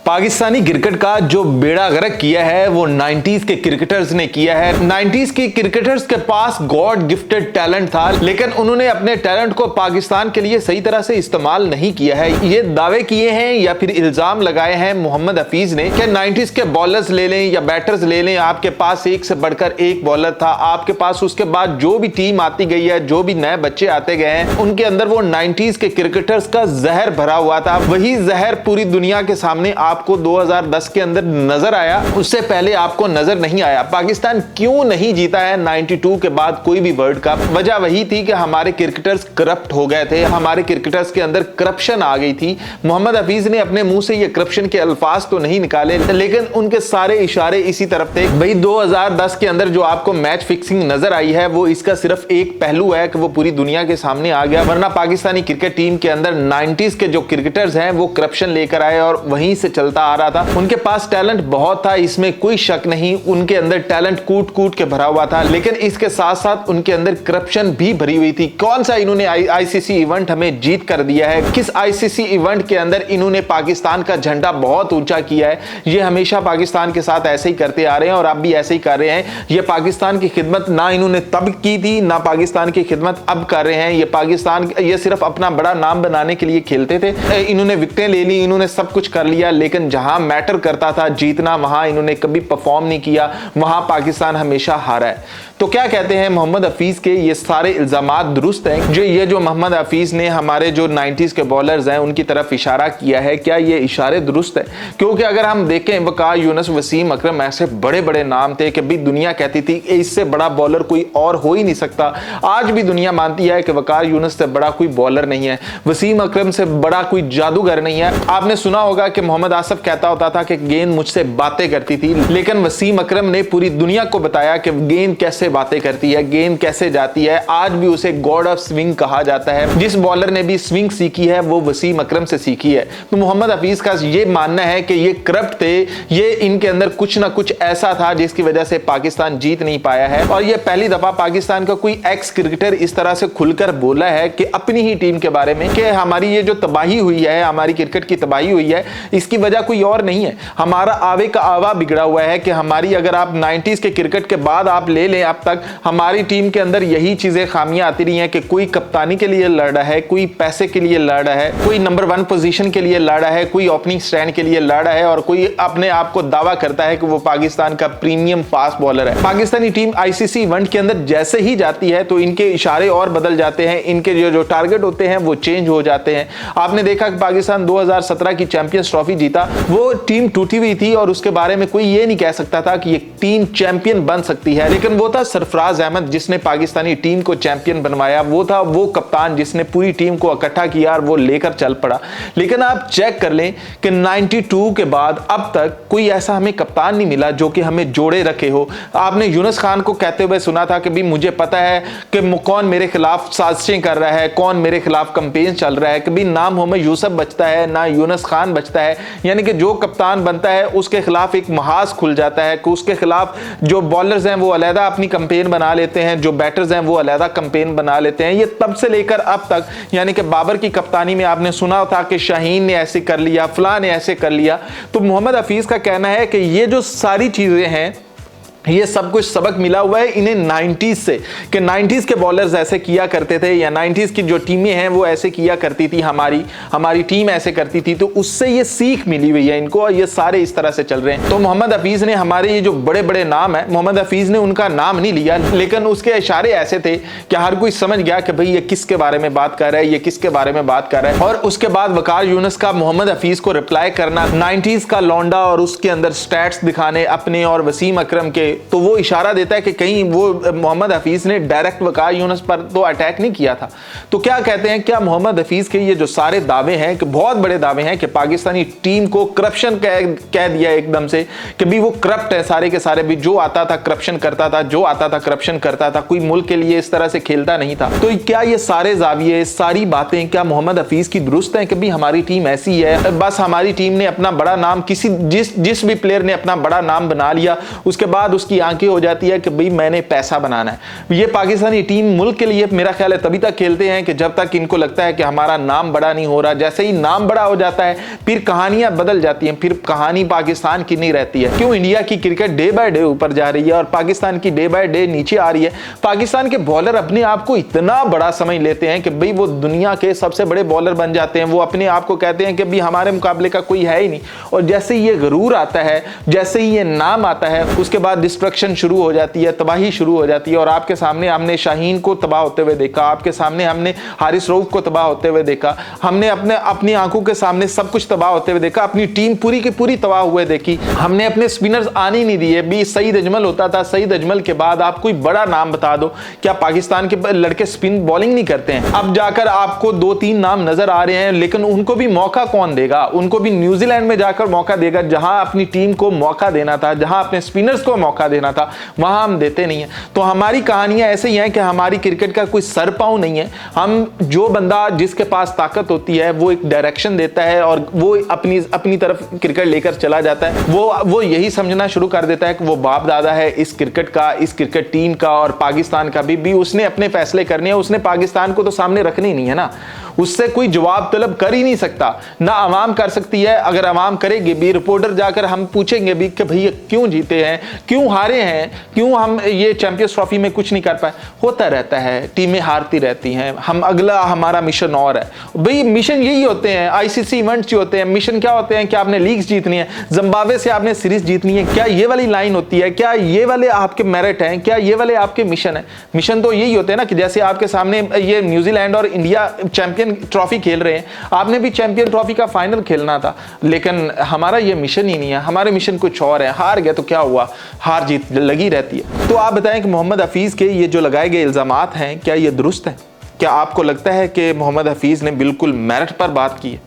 Pakistani cricket का जो बेड़ा गर्क किया है वो 90s के क्रिकेटर्स ने किया है। 90s के क्रिकेटर्स के पास गॉड गिफ्टेड टैलेंट था, लेकिन उन्होंने अपने टैलेंट को पाकिस्तान के लिए सही तरह से इस्तेमाल नहीं किया है। ये दावे किए हैं या फिर इल्जाम लगाए हैं मोहम्मद हफीज ने कि 90s के बॉलर्स ले लें या बैटर्स ले लें, आपके पास एक से बढ़कर एक बॉलर था आपके पास। उसके बाद जो भी टीम आती गई है, जो भी नए बच्चे आते गए हैं, उनके अंदर वो 90s के क्रिकेटर्स का जहर भरा हुआ था। वही जहर पूरी दुनिया के सामने आपको 2010 के अंदर नजर आया, उससे पहले आपको नजर नहीं आया। पाकिस्तान क्यों नहीं जीता है 92 के बाद कोई भी वर्ल्ड कप? वजह वही थी कि हमारे क्रिकेटर्स करप्ट हो गए थे, हमारे क्रिकेटर्स के अंदर करप्शन आ गई थी। मोहम्मद हफीज ने अपने मुंह से ये करप्शन के अल्फाज तो नहीं निकाले, लेकिन उनके सारे इशारे इसी तरफ थे। भाई 2010 के अंदर जो आपको मैच फिक्सिंग नजर आई है वो इसका सिर्फ एक पहलू है कि वो पूरी दुनिया के सामने आ गया, वरना पाकिस्तानी क्रिकेट टीम के अंदर 90s के जो क्रिकेटर्स हैं वो करप्शन लेकर आए और वहीं से चलता आ रहा था। उनके पास टैलेंट बहुत था, इसमें कोई शक नहीं। उनके अंदर टैलेंट कूट कूट के भरा हुआ था, लेकिन इसके साथ साथ उनके अंदर करप्शन भी भरी हुई थी। कौन सा इन्होंने आईसीसी इवेंट हमें जीत कर दिया है? किस आईसीसी इवेंट के अंदर इन्होंने पाकिस्तान का झंडा बहुत ऊंचा किया है? ये हमेशा पाकिस्तान के साथ ऐसे ही करते आ रहे हैं और अब भी ऐसे ही कर रहे हैं। ये पाकिस्तान की खिदमत ना इन्होंने तब की थी, ना पाकिस्तान की खिदमत अब कर रहे हैं। ये सिर्फ अपना बड़ा नाम बनाने के लिए खेलते थे। इन्होंने विकेटें ले ली, इन्होंने सब कुछ कर लिया, लेकिन जहां मैटर करता था जीतना, वहां इन्होंने कभी परफॉर्म नहीं किया, वहां पाकिस्तान हमेशा हारा है। तो क्या कहते हैं मोहम्मद हफीज के ये सारे इल्जामात दुरुस्त हैं? जो मोहम्मद हफीज ने हमारे जो 90s के बॉलर्स हैं उनकी तरफ इशारा किया है, क्या ये इशारे दुरुस्त है? क्योंकि अगर हम देखें वकार यूनुस, वसीम अकरम ऐसे बड़े बड़े नाम थे कि भी दुनिया कहती थी इससे बड़ा बॉलर कोई और हो ही नहीं सकता। आज भी दुनिया मानती है कि वकार यूनुस से बड़ा कोई बॉलर नहीं है, वसीम अकरम से बड़ा कोई जादूगर नहीं है। आपने सुना होगा कि मोहम्मद आसिफ कहता होता था कि गेंद मुझसे बातें करती थी, लेकिन वसीम अकरम ने पूरी दुनिया को बताया कि गेंद कैसे बातें करती है, गेंद कैसे जाती है। आज भी उसे गॉड ऑफ स्विंग कहा जाता है। जिस बॉलर ने भी स्विंग सीखी है वो वसीम अकरम से सीखी है। तो मोहम्मद हफीज का ये मानना है कि ये करप्ट थे, ये इनके अंदर कुछ ना कुछ ऐसा था जिसकी वजह से पाकिस्तान जीत नहीं पाया है। और ये पहली दफा पाकिस्तान का कोई एक्स क्रिकेटर इस तरह से खुलकर बोला है कि अपनी ही टीम के बारे में कि हमारी ये जो तबाही हुई है, हमारी क्रिकेट की तबाही हुई है, इसकी वजह कोई और नहीं है। हमारा आवे का आवा बिगड़ा हुआ है कि हमारी, अगर आप 90s के क्रिकेट के बाद आप ले लें, अब तक हमारी टीम के अंदर यही चीजें खामियां आती रही हैं कि कोई कप्तानी के लिए लड़ रहा है, कोई पैसे के लिए लड़ रहा है, कोई नंबर 1 पोजीशन के लिए लड़ रहा है, कोई ओपनिंग स्टैंड के लिए लड़ रहा है और कोई अपने आप को दावा करता है कि वो पाकिस्तान का प्रीमियम फास्ट बॉलर है। पाकिस्तानी टीम आईसीसी इवेंट के अंदर जैसे ही जाती है तो इनके इशारे और बदल जाते हैं, इनके जो टारगेट होते हैं वो चेंज हो जाते हैं। आपने देखा कि पाकिस्तान 2017 की चैंपियंस ट्रॉफी जीता, वो टीम टूटी हुई थी और उसके बारे में कोई ये नहीं कह सकता था कि ये टीम चैंपियन बन सकती है, लेकिन वो था सरफराज अहमद जिसने पाकिस्तानी टीम को चैंपियन बनवाया। वो था वो कप्तान जिसने पूरी टीम को इकट्ठा किया और वो लेकर चल पड़ा। लेकिन आप चेक कर लें कि 92 के बाद अब तक कोई ऐसा हमें कप्तान नहीं मिला जो कि हमें जोड़े रखे हो। आपने यूनुस खान को कहते हुए सुना था कि भी मुझे पता है कि कौन मेरे खिलाफ साजिशें कर रहा है, कौन मेरे खिलाफ कैंपेन चल रहा है, कि भी ना मोहम्मद यूसुफ बचता है ना यूनुस खान बचता है। यानी कि जो कप्तान बनता है उसके खिलाफ एक महाज खुल जाता है कि उसके खिलाफ जो बॉलर्स हैं वो अलहदा अपनी कैंपेन बना लेते हैं, जो बैटर्स हैं वो अलहदा कैंपेन बना लेते हैं। ये तब से लेकर अब तक, यानी कि बाबर की कप्तानी में आपने सुना था कि शाहीन ने ऐसे कर लिया, फलां ने ऐसे कर लिया। तो मोहम्मद हफीज का कहना है कि ये जो सारी चीजें हैं ये सब कुछ सबक मिला हुआ है इन्हें 90s से, कि 90s के बॉलर्स ऐसे किया करते थे या 90s की जो टीमें हैं वो ऐसे किया करती थी, हमारी टीम ऐसे करती थी, तो उससे ये सीख मिली हुई है इनको और ये सारे इस तरह से चल रहे हैं। तो मोहम्मद हफीज ने हमारे ये जो बड़े बड़े नाम है, मोहम्मद हफीज ने उनका नाम नहीं लिया, लेकिन उसके इशारे ऐसे थे कि हर कोई समझ गया कि भाई ये किसके बारे में बात कर रहा है, ये किसके बारे में बात कर रहा है। और उसके बाद वकार यूनुस का मोहम्मद हफीज को रिप्लाई करना, 90s का लौंडा और उसके अंदर स्टैट्स दिखाने अपने और वसीम अकरम के, तो वो इशारा देता है कि कहीं वो मोहम्मद हफीज ने डायरेक्ट वकार यूनुस पर तो अटैक नहीं किया था। तो क्या कहते हैं, क्या मोहम्मद हफीज के ये जो सारे दावे हैं कि बहुत बड़े दावे हैं कि पाकिस्तानी टीम को करप्शन कह दिया एकदम से कि भी वो करप्ट है सारे के सारे, भी जो आता था करप्शन करता था, जो आता था करप्शन करता था, कोई मुल्क के लिए इस तरह से खेलता नहीं था। तो क्या ये सारे जाविये, सारी बातें क्या मोहम्मद हफीज की दुरुस्त हैं कि भी हमारी टीम ऐसी है, बस हमारी टीम ने अपना बड़ा नाम, जिस भी प्लेयर ने अपना बड़ा नाम बना लिया, उसके बाद उसके उसकी आंखें हो जाती है कि भाई मैंने पैसा बनाना है। ये पाकिस्तानी टीम मुल्क के लिए मेरा ख्याल है तभी तक खेलते हैं कि जब तक इनको लगता है कि हमारा नाम बड़ा नहीं हो रहा। जैसे ही नाम बड़ा हो जाता है फिर कहानियां बदल जाती हैं, फिर कहानी पाकिस्तान की नहीं रहती है। क्यों इंडिया की क्रिकेट डे बाय डे ऊपर जा रही है और पाकिस्तान की डे बाय डे नीचे आ रही है? पाकिस्तान के बॉलर अपने आप को इतना बड़ा समझ लेते हैं कि भाई वो दुनिया के सबसे बड़े बॉलर बन जाते हैं। वो अपने आप को कहते हैं कि भाई हमारे मुकाबले का कोई है ही नहीं। और जैसे ही ये गरूर आता है, जैसे ही ये नाम आता है, उसके बाद डिस्ट्रक्शन शुरू हो जाती है, तबाही शुरू हो जाती है। और आपके सामने हमने शाहीन को तबाह होते हुए देखा, आपके सामने हमने हारिस रऊफ को तबाह होते हुए देखा, हमने अपनी आंखों के सामने सब कुछ तबाह होते हुए देखा, अपनी टीम पूरी की पूरी तबाह हुए देखी। हमने अपने स्पिनर्स आने ही नहीं दिए। भी सईद अजमल होता था, सईद अजमल के बाद आप कोई बड़ा नाम बता दो, क्या पाकिस्तान के लड़के स्पिन बॉलिंग नहीं करते हैं? अब जाकर आपको 2-3 नाम नजर आ रहे हैं, लेकिन उनको भी मौका कौन देगा? उनको भी न्यूजीलैंड में जाकर मौका देगा, जहां अपनी टीम को मौका देना था, जहां अपने स्पिनर्स को मौका देना था, वहां हम देते नहीं है। तो हमारी कहानियां ऐसे ही हैं कि हमारी क्रिकेट का कोई सर पांव नहीं है। हम जो बंदा जिसके पास ताकत होती है वो एक डायरेक्शन देता है और वो अपनी तरफ क्रिकेट लेकर चला जाता है। वो यही समझना शुरू कर देता है कि वो बाप दादा है इस क्रिकेट का, इस क्रिकेट टीम का और पाकिस्तान का भी उसने अपने फैसले करने हैं। उसने पाकिस्तान को तो सामने रखनी नहीं है ना, उससे कोई जवाब तलब कर ही नहीं सकता, ना अवाम कर सकती है। अगर अवाम करेगी भी, रिपोर्टर जाकर हम पूछेंगे भी कि भैया क्यों जीते हैं, क्यों हारे हैं, क्यों हम ये चैंपियंस ट्रॉफी में कुछ नहीं कर पाए। होता रहता है, टीमें हारती रहती हैं। हम अगला हमारा मिशन और है भाई, मिशन यही होते हैं, आईसीसी इवेंट्स जो होते हैं, मिशन क्या होते हैं कि आपने लीग्स जीतनी है, जिम्बाब्वे से आपने सीरीज जीतनी है। क्या ये वाली लाइन होती है? क्या ये वाले आपके मेरिट हैं? क्या ये वाले आपके मिशन है? मिशन तो यही होते हैं ना कि जैसे आपके सामने ये न्यूजीलैंड और इंडिया चैंपियन ट्रॉफी खेल रहे हैं, आपने भी चैंपियन ट्रॉफी का फाइनल खेलना था, लेकिन हमारा ये मिशन ही नहीं है। हमारे मिशन कुछ और है। हार गए तो क्या हुआ, हार जीत लगी रहती है। तो आप बताएं कि मोहम्मद हफीज के ये जो लगाए गए इल्जामात हैं, क्या ये दुरुस्त है? क्या आपको लगता है कि मोहम्मद हफीज ने बिल्कुल मेरिट पर बात की है?